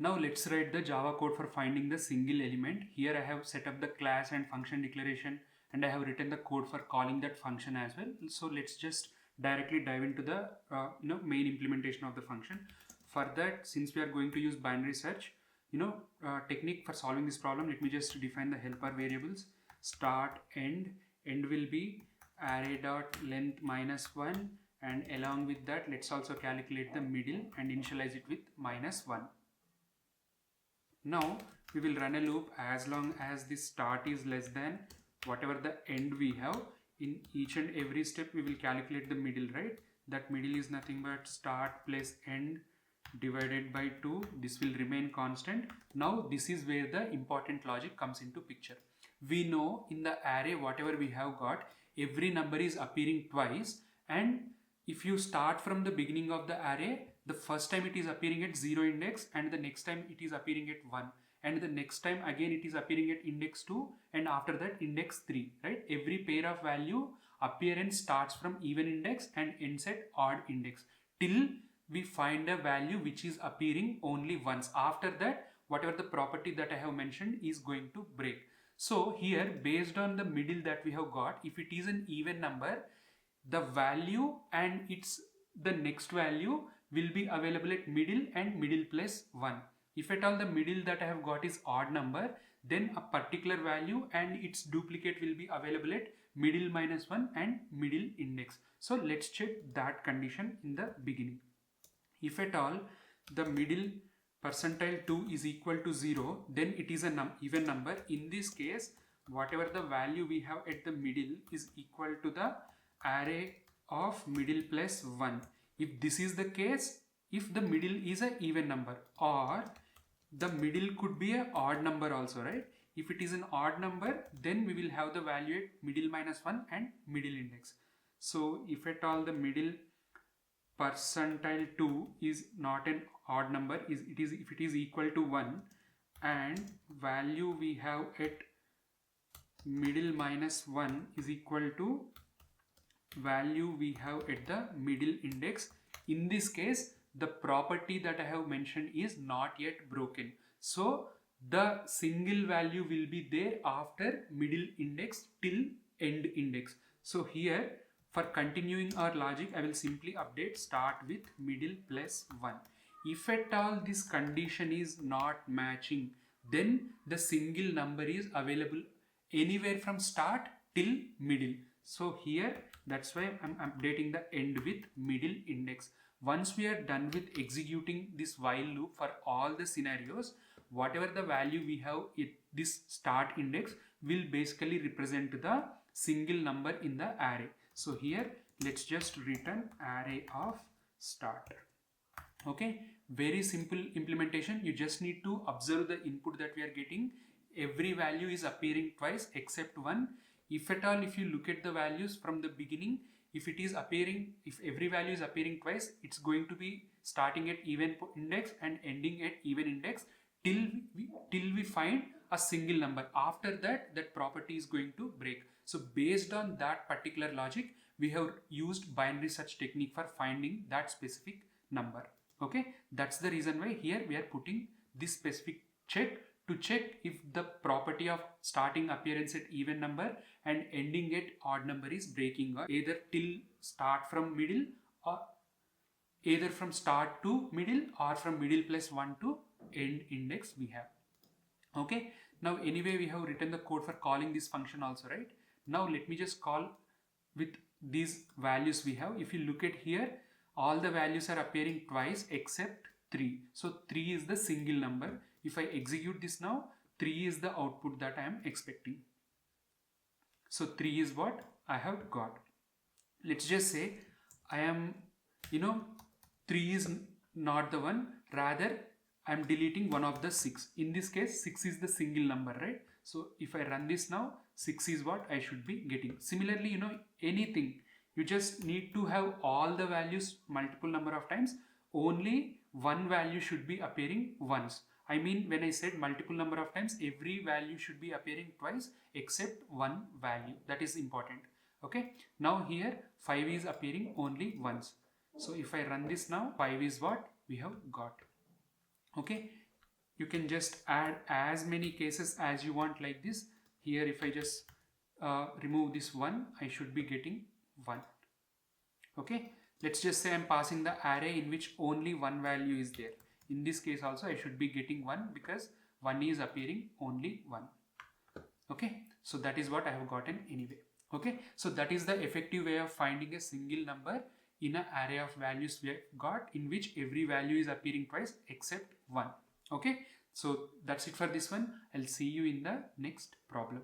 Now let's write the Java code for finding the single element. Here I have set up the class and function declaration, and I have written the code for calling that function as well. So let's just directly dive into the main implementation of the function. For that, since we are going to use binary search technique for solving this problem, let me just define the helper variables. Start, end will be array dot length -1, and along with that let's also calculate the middle and initialize it with -1. Now we will run a loop as long as the start is less than whatever the end we have. In each and every step we will calculate the middle, right? That middle is nothing but start plus end divided by 2. This will remain constant. Now this is where the important logic comes into picture. We know in the array whatever we have got, every number is appearing twice, and if you start from the beginning of the array, the first time it is appearing at 0 index, and the next time it is appearing at 1, and the next time again it is appearing at index 2, and after that index 3, right? Every pair of value appearance starts from even index and ends at odd index till we find a value which is appearing only once. After that, whatever the property that I have mentioned is going to break. So here, based on the middle that we have got, if it is an even number, the value and its the next value will be available at middle and middle plus 1. If at all the middle that I have got is odd number, then a particular value and its duplicate will be available at middle -1 and middle index. So let's check that condition in the beginning. If at all the middle percentile 2 is equal to 0, then it is an even number. In this case, whatever the value we have at the middle is equal to the array of middle plus 1. If this is the case, if the middle is an even number, or the middle could be an odd number also, right? If it is an odd number, then we will have the value at middle -1 and middle index. So if at all the middle percentile 2 is not an odd number, if it is equal to 1, and value we have at middle -1 is equal to value we have at the middle index, in this case the property that I have mentioned is not yet broken. So the single value will be there after middle index till end index. So here, for continuing our logic, I will simply update start with middle plus 1. If at all this condition is not matching, then the single number is available anywhere from start till middle. So here, that's why I'm updating the end with middle index. Once we are done with executing this while loop for all the scenarios, whatever the value we have at this start index will basically represent the single number in the array. So here, let's just return array of start. Okay, very simple implementation. You just need to observe the input that we are getting. Every value is appearing twice except one. If at all, if you look at the values from the beginning, if every value is appearing twice, it's going to be starting at even index and ending at even index till we find a single number. After that, that property is going to break. So based on that particular logic, we have used binary search technique for finding that specific number. Okay, that's the reason why here we are putting this specific check to check if the property of starting appearance at even number and ending at odd number is breaking, or either till start from middle, or either from start to middle, or from middle plus 1 to end index we have. Okay, now anyway we have written the code for calling this function also, right? Now let me just call with these values we have. If you look at here, all the values are appearing twice except 3. So 3 is the single number. If I execute this now, 3 is the output that I am expecting. So 3 is what I have got. Let's just say I am, 3 is not the one, rather I am deleting one of the 6. In this case, 6 is the single number, right? So if I run this now, 6 is what I should be getting. Similarly, anything, you just need to have all the values multiple number of times. Only one value should be appearing once. I mean, when I said multiple number of times, every value should be appearing twice except one value. That is important. Okay. Now here 5 is appearing only once. So if I run this now, 5 is what we have got. Okay. you can just add as many cases as you want like this. Here if I just remove this 1, I should be getting 1. Okay, let's just say I'm passing the array in which only one value is there. In this case also I should be getting 1 because 1 is appearing only 1. Okay, so that is what I have gotten anyway. Okay, so that is the effective way of finding a single number in an array of values we have got, in which every value is appearing twice except 1. Okay, so that's it for this one. I'll see you in the next problem.